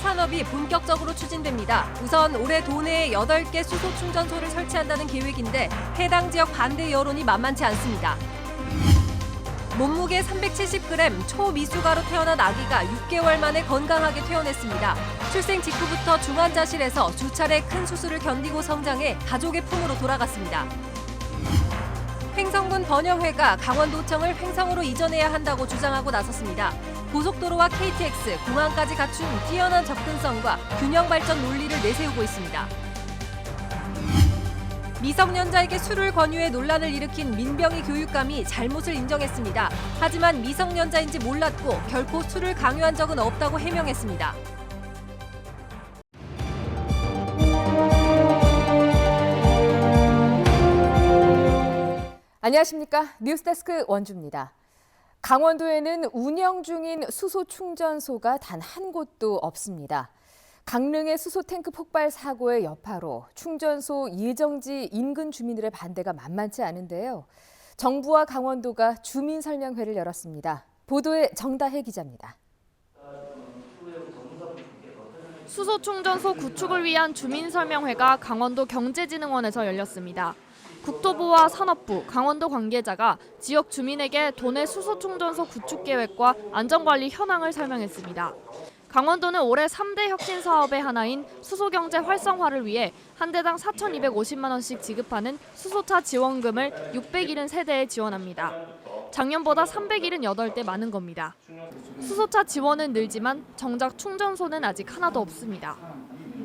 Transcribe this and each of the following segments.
산업이 본격적으로 추진됩니다. 우선 올해 도내에 8개 수소 충전소를 설치한다는 계획인데 해당 지역 반대 여론이 만만치 않습니다. 몸무게 370g 초미숙아로 태어난 아기가 6개월 만에 건강하게 퇴원했습니다. 출생 직후부터 중환자실에서 수차례 큰 수술을 견디고 성장해 가족의 품으로 돌아갔습니다. 횡성군 번영회가 강원도청을 횡성으로 이전해야 한다고 주장하고 나섰습니다. 고속도로와 KTX, 공항까지 갖춘 뛰어난 접근성과 균형 발전 논리를 내세우고 있습니다. 미성년자에게 술을 권유해 논란을 일으킨 민병희 교육감이 잘못을 인정했습니다. 하지만 미성년자인지 몰랐고 결코 술을 강요한 적은 없다고 해명했습니다. 안녕하십니까? 뉴스데스크 원주입니다. 강원도에는 운영 중인 수소 충전소가 단 한 곳도 없습니다. 강릉의 수소 탱크 폭발 사고의 여파로 충전소 예정지 인근 주민들의 반대가 만만치 않은데요. 정부와 강원도가 주민 설명회를 열었습니다. 보도에 정다혜 기자입니다. 수소 충전소 구축을 위한 주민 설명회가 강원도 경제진흥원에서 열렸습니다. 국토부와 산업부, 강원도 관계자가 지역 주민에게 도내 수소 충전소 구축 계획과 안전관리 현황을 설명했습니다. 강원도는 올해 3대 혁신 사업의 하나인 수소경제 활성화를 위해 한 대당 4,250만 원씩 지급하는 수소차 지원금을 673대에 지원합니다. 작년보다 378대 많은 겁니다. 수소차 지원은 늘지만 정작 충전소는 아직 하나도 없습니다.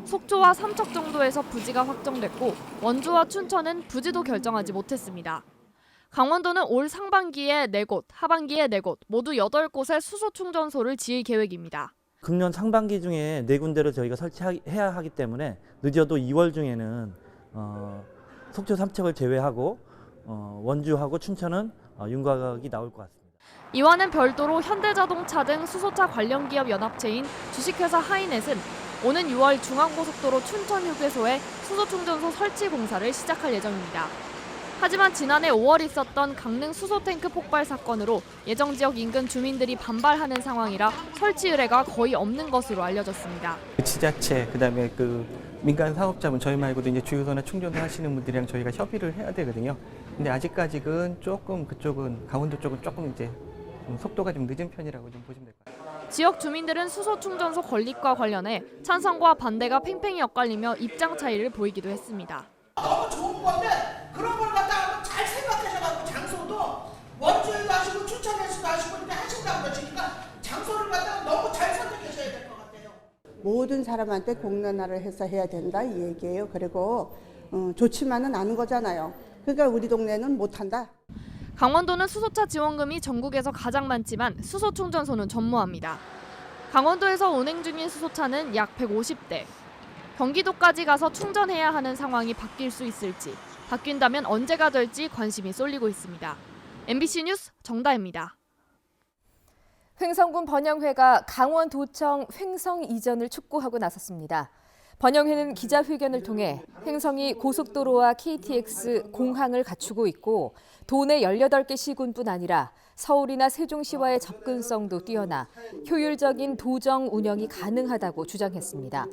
속초와 삼척 정도에서 부지가 확정됐고 원주와 춘천은 부지도 결정하지 못했습니다. 강원도는 올 상반기에 4곳, 하반기에 4곳, 모두 8곳의 수소 충전소를 지을 계획입니다. 금년 상반기 중에 4군데를 저희가 설치해야 하기 때문에 늦어도 2월 중에는 속초 삼척을 제외하고 원주하고 춘천은 윤곽이 나올 것 같습니다. 이와는 별도로 현대자동차 등 수소차 관련 기업 연합체인 주식회사 하이넷은 오는 6월 중앙고속도로 춘천 휴게소에 수소 충전소 설치 공사를 시작할 예정입니다. 하지만 지난해 5월 있었던 강릉 수소탱크 폭발 사건으로 예정지역 인근 주민들이 반발하는 상황이라 설치 의뢰가 거의 없는 것으로 알려졌습니다. 지자체, 그다음에 민간 사업자분 저희 말고도 이제 주유소나 충전을 하시는 분들이랑 저희가 협의를 해야 되거든요. 근데 아직까지는 조금 그쪽은 강원도 쪽은 조금 이제 속도가 좀 늦은 편이라고 좀 보시면 될 것 같아요. 지역 주민들은 수소 충전소 건립과 관련해 찬성과 반대가 팽팽히 엇갈리며 입장 차이를 보이기도 했습니다. 너무 좋은 건데 그런 걸 갖다가 잘 생각하셔가지고 장소도 원주에도 하시고 춘천에서도 하시고 이렇게 하신다고 그러시니까 장소를 갖다가 너무 잘 선택하셔야 될 것 같아요. 모든 사람한테 공론화를 해서 해야 된다 이 얘기예요. 그리고 좋지만은 않은 거잖아요. 그러니까 우리 동네는 못한다. 강원도는 수소차 지원금이 전국에서 가장 많지만 수소 충전소는 전무합니다. 강원도에서 운행 중인 수소차는 약 150대. 경기도까지 가서 충전해야 하는 상황이 바뀔 수 있을지, 바뀐다면 언제가 될지 관심이 쏠리고 있습니다. MBC 뉴스 정다혜입니다. 횡성군 번영회가 강원도청 횡성 이전을 촉구하고 나섰습니다. 번영회는 기자회견을 통해 횡성이 고속도로와 KTX, 공항을 갖추고 있고 도내 18개 시군뿐 아니라 서울이나 세종시와의 접근성도 뛰어나 효율적인 도정 운영이 가능하다고 주장했습니다.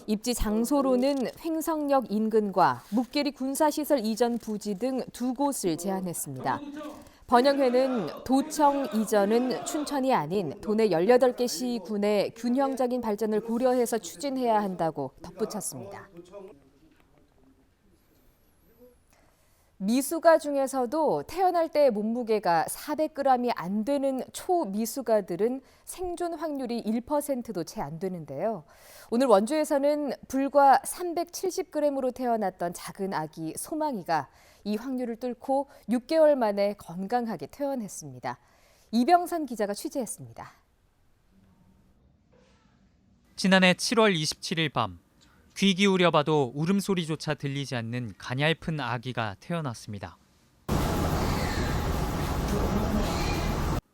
입지 장소로는 횡성역 인근과 묵계리 군사시설 이전 부지 등 2곳을 제안했습니다. 번영회는 도청 이전은 춘천이 아닌 도내 18개 시군의 균형적인 발전을 고려해서 추진해야 한다고 덧붙였습니다. 미숙아 중에서도 태어날 때 몸무게가 400g이 안 되는 초미숙아들은 생존 확률이 1%도 채 안 되는데요. 오늘 원주에서는 불과 370g으로 태어났던 작은 아기 소망이가 이 확률을 뚫고 6개월 만에 건강하게 퇴원했습니다. 이병선 기자가 취재했습니다. 지난해 7월 27일 밤 귀 기울여 봐도 울음소리조차 들리지 않는 가냘픈 아기가 태어났습니다.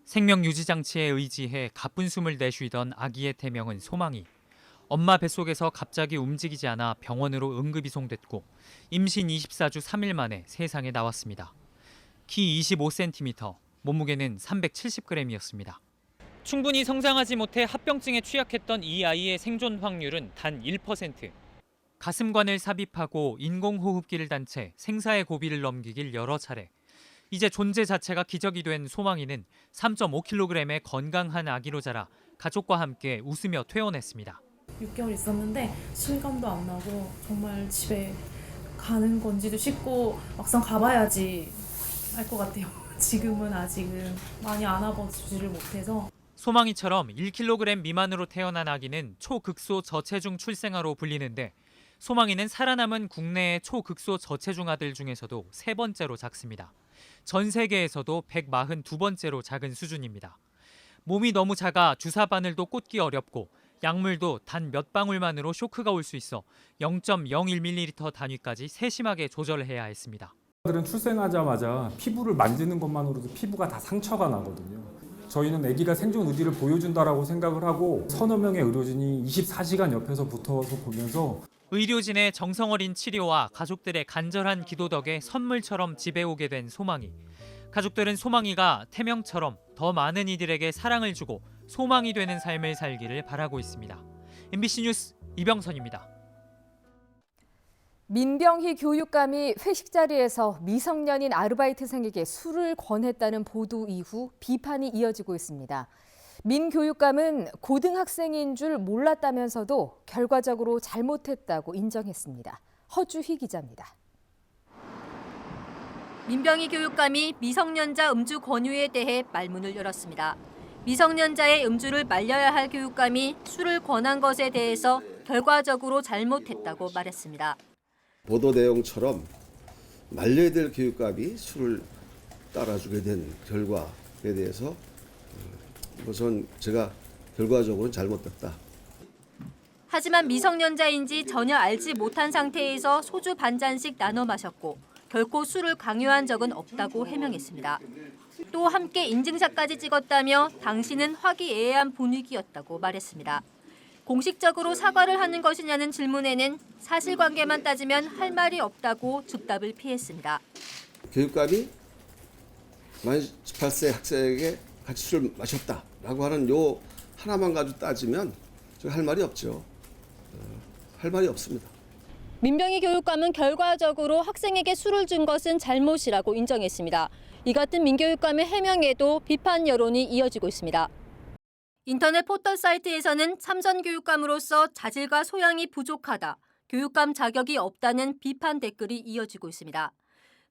생명유지장치에 의지해 가쁜 숨을 내쉬던 아기의 태명은 소망이. 엄마 뱃속에서 갑자기 움직이지 않아 병원으로 응급이송됐고 임신 24주 3일 만에 세상에 나왔습니다. 키 25cm, 몸무게는 370g이었습니다. 충분히 성장하지 못해 합병증에 취약했던 이 아이의 생존 확률은 단 1%. 가슴관을 삽입하고 인공호흡기를 단 채 생사의 고비를 넘기길 여러 차례. 이제 존재 자체가 기적이 된 소망이는 3.5kg의 건강한 아기로 자라 가족과 함께 웃으며 퇴원했습니다. 6개월 있었는데 실감도 안 나고 정말 집에 가는 건지도 싶고 막상 가봐야지 알 것 같아요. 지금은 아직은 많이 안아보지를 못해서. 소망이처럼 1kg 미만으로 태어난 아기는 초극소 저체중 출생아로 불리는데 소망이는 살아남은 국내의 초극소 저체중 아들 중에서도 3번째로 작습니다. 전 세계에서도 142번째로 작은 수준입니다. 몸이 너무 작아 주사 바늘도 꽂기 어렵고 약물도 단 몇 방울만으로 쇼크가 올 수 있어 0.01ml 단위까지 세심하게 조절해야 했습니다. 들은 출생하자마자 피부를 만지는 것만으로도 피부가 다 상처가 나거든요. 저희는 아기가 생존 의지를 보여준다라고 생각을 하고 서너 명의 의료진이 24시간 옆에서 붙어서 보면서 의료진의 정성 어린 치료와 가족들의 간절한 기도 덕에 선물처럼 집에 오게 된 소망이. 가족들은 소망이가 태명처럼 더 많은 이들에게 사랑을 주고 소망이 되는 삶을 살기를 바라고 있습니다. MBC 뉴스 이병선입니다. 민병희 교육감이 회식 자리에서 미성년인 아르바이트생에게 술을 권했다는 보도 이후 비판이 이어지고 있습니다. 민 교육감은 고등학생인 줄 몰랐다면서도 결과적으로 잘못했다고 인정했습니다. 허주희 기자입니다. 민병희 교육감이 미성년자 음주 권유에 대해 말문을 열었습니다. 미성년자의 음주를 말려야 할 교육감이 술을 권한 것에 대해서 결과적으로 잘못했다고 말했습니다. 보도 내용처럼 말려야 될 교육감이 술을 따라주게 된 결과에 대해서 우선 제가 결과적으로 잘못됐다. 하지만 미성년자인지 전혀 알지 못한 상태에서 소주 반 잔씩 나눠 마셨고 결코 술을 강요한 적은 없다고 해명했습니다. 또 함께 인증샷까지 찍었다며 당시는 화기애애한 분위기였다고 말했습니다. 공식적으로 사과를 하는 것이냐는 질문에는 사실관계만 따지면 할 말이 없다고 즉답을 피했습니다. 교육감이 만 18세 학생에게 같이 술을 마셨다라고 하는 요 하나만 가지고 따지면 제가 할 말이 없죠. 할 말이 없습니다. 민병희 교육감은 결과적으로 학생에게 술을 준 것은 잘못이라고 인정했습니다. 이 같은 민 교육감의 해명에도 비판 여론이 이어지고 있습니다. 인터넷 포털 사이트에서는 참전 교육감으로서 자질과 소양이 부족하다, 교육감 자격이 없다는 비판 댓글이 이어지고 있습니다.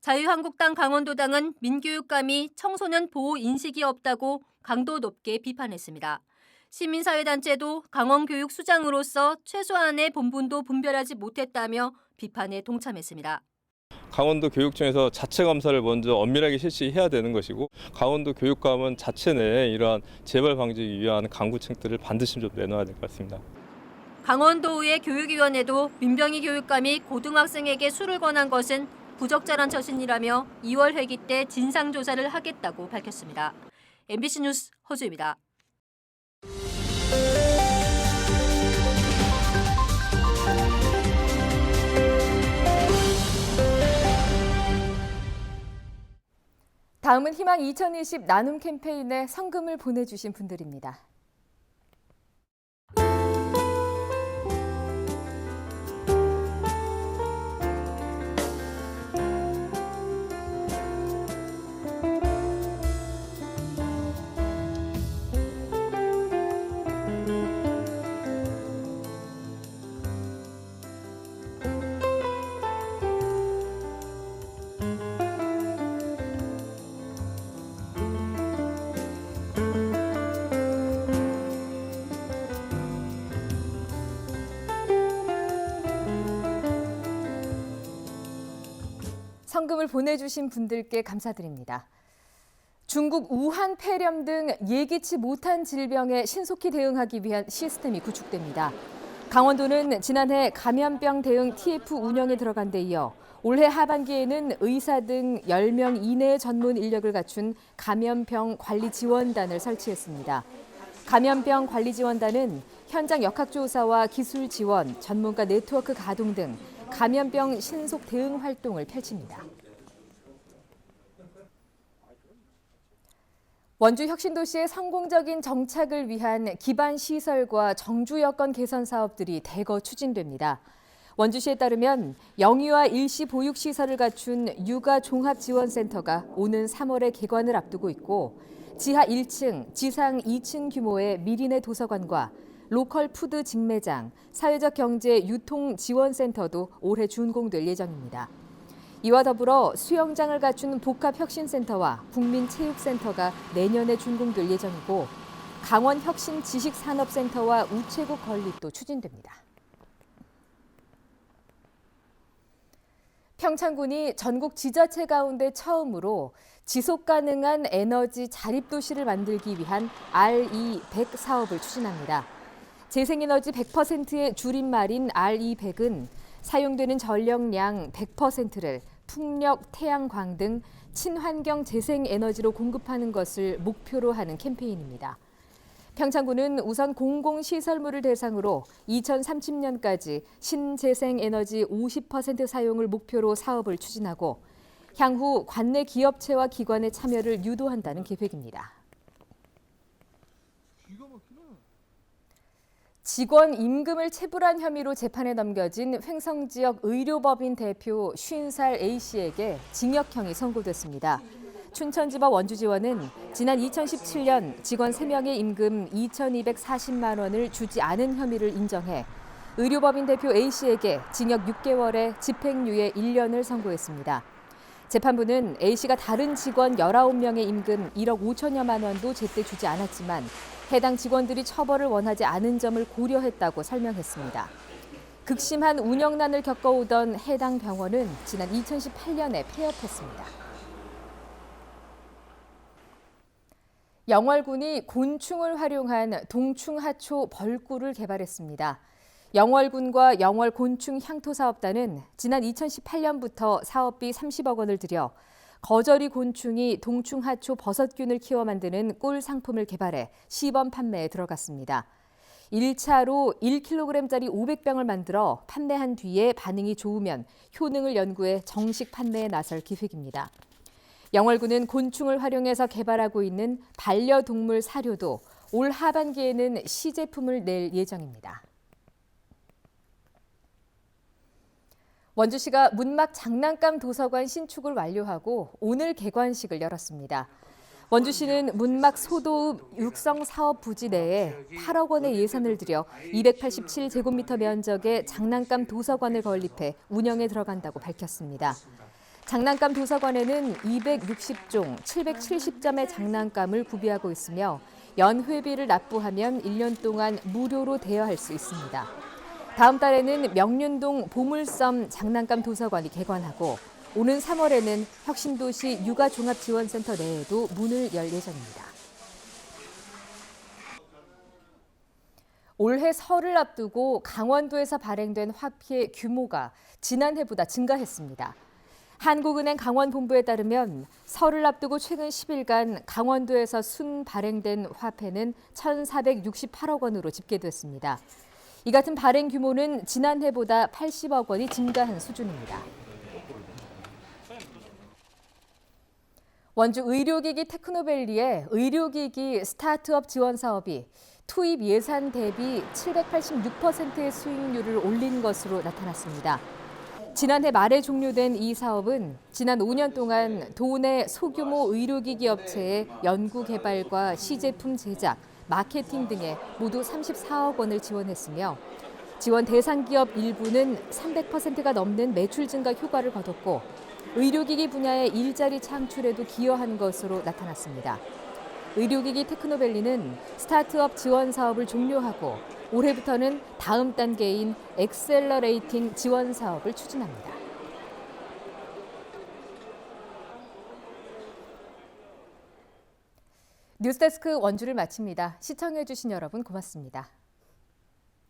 자유한국당 강원도당은 민 교육감이 청소년 보호 인식이 없다고 강도 높게 비판했습니다. 시민사회단체도 강원교육수장으로서 최소한의 본분도 분별하지 못했다며 비판에 동참했습니다. 강원도 교육청에서 자체 검사를 먼저 엄밀하게 실시해야 되는 것이고 강원도 교육감은 자체 내에 이러한 재발 방지를 위한 강구책들을 반드시 좀 내놔야 될 것 같습니다. 강원도의회 교육위원회도 민병희 교육감이 고등학생에게 술을 권한 것은 부적절한 처신이라며 2월 회기 때 진상조사를 하겠다고 밝혔습니다. MBC 뉴스 허주입니다. 다음은 희망 2020 나눔 캠페인에 성금을 보내주신 분들입니다. 성금을 보내주신 분들께 감사드립니다. 중국 우한 폐렴 등 예기치 못한 질병에 신속히 대응하기 위한 시스템이 구축됩니다. 강원도는 지난해 감염병 대응 TF 운영에 들어간 데 이어 올해 하반기에는 의사 등 10명 이내의 전문 인력을 갖춘 감염병 관리 지원단을 설치했습니다. 감염병 관리 지원단은 현장 역학조사와 기술 지원, 전문가 네트워크 가동 등 감염병 신속 대응 활동을 펼칩니다. 원주 혁신도시의 성공적인 정착을 위한 기반 시설과 정주 여건 개선 사업들이 대거 추진됩니다. 원주시에 따르면 영유아 일시 보육 시설을 갖춘 육아 종합 지원센터가 오는 3월에 개관을 앞두고 있고 지하 1층, 지상 2층 규모의 미리네 도서관과 로컬 푸드 직매장, 사회적 경제 유통 지원센터도 올해 준공될 예정입니다. 이와 더불어 수영장을 갖춘 복합혁신센터와 국민체육센터가 내년에 준공될 예정이고 강원혁신지식산업센터와 우체국 건립도 추진됩니다. 평창군이 전국 지자체 가운데 처음으로 지속가능한 에너지 자립도시를 만들기 위한 RE100 사업을 추진합니다. 재생에너지 100%의 줄임말인 RE100은 사용되는 전력량 100%를 풍력, 태양광 등 친환경 재생에너지로 공급하는 것을 목표로 하는 캠페인입니다. 평창군은 우선 공공시설물을 대상으로 2030년까지 신재생에너지 50% 사용을 목표로 사업을 추진하고 향후 관내 기업체와 기관의 참여를 유도한다는 계획입니다. 직원 임금을 체불한 혐의로 재판에 넘겨진 횡성 지역 의료법인 대표 50살 A씨에게 징역형이 선고됐습니다. 춘천지법 원주지원은 지난 2017년 직원 3명의 임금 2,240만 원을 주지 않은 혐의를 인정해 의료법인 대표 A씨에게 징역 6개월에 집행유예 1년을 선고했습니다. 재판부는 A씨가 다른 직원 19명의 임금 1억 5천여만 원도 제때 주지 않았지만 해당 직원들이 처벌을 원하지 않은 점을 고려했다고 설명했습니다. 극심한 운영난을 겪어오던 해당 병원은 지난 2018년에 폐업했습니다. 영월군이 곤충을 활용한 동충하초 벌꿀을 개발했습니다. 영월군과 영월곤충향토사업단은 지난 2018년부터 사업비 30억 원을 들여 거저리 곤충이 동충하초 버섯균을 키워 만드는 꿀 상품을 개발해 시범 판매에 들어갔습니다. 1차로 1kg짜리 500병을 만들어 판매한 뒤에 반응이 좋으면 효능을 연구해 정식 판매에 나설 계획입니다. 영월군은 곤충을 활용해서 개발하고 있는 반려동물 사료도 올 하반기에는 시제품을 낼 예정입니다. 원주시가 문막 장난감 도서관 신축을 완료하고 오늘 개관식을 열었습니다. 원주시는 문막 소도읍 육성 사업 부지 내에 8억 원의 예산을 들여 287제곱미터 면적의 장난감 도서관을 건립해 운영에 들어간다고 밝혔습니다. 장난감 도서관에는 260종 770점의 장난감을 구비하고 있으며 연회비를 납부하면 1년 동안 무료로 대여할 수 있습니다. 다음 달에는 명륜동 보물섬 장난감 도서관이 개관하고 오는 3월에는 혁신도시 육아종합지원센터 내에도 문을 열 예정입니다. 올해 설을 앞두고 강원도에서 발행된 화폐 규모가 지난해보다 증가했습니다. 한국은행 강원본부에 따르면 설을 앞두고 최근 10일간 강원도에서 순 발행된 화폐는 1,468억 원으로 집계됐습니다. 이 같은 발행 규모는 지난해보다 80억 원이 증가한 수준입니다. 원주 의료기기 테크노밸리의 의료기기 스타트업 지원 사업이 투입 예산 대비 786%의 수익률을 올린 것으로 나타났습니다. 지난해 말에 종료된 이 사업은 지난 5년 동안 도내 소규모 의료기기 업체의 연구 개발과 시제품 제작, 마케팅 등에 모두 34억 원을 지원했으며 지원 대상 기업 일부는 300%가 넘는 매출 증가 효과를 거뒀고 의료기기 분야의 일자리 창출에도 기여한 것으로 나타났습니다. 의료기기 테크노밸리는 스타트업 지원 사업을 종료하고 올해부터는 다음 단계인 엑셀러레이팅 지원 사업을 추진합니다. 뉴스데스크 원주를 마칩니다. 시청해주신 여러분 고맙습니다.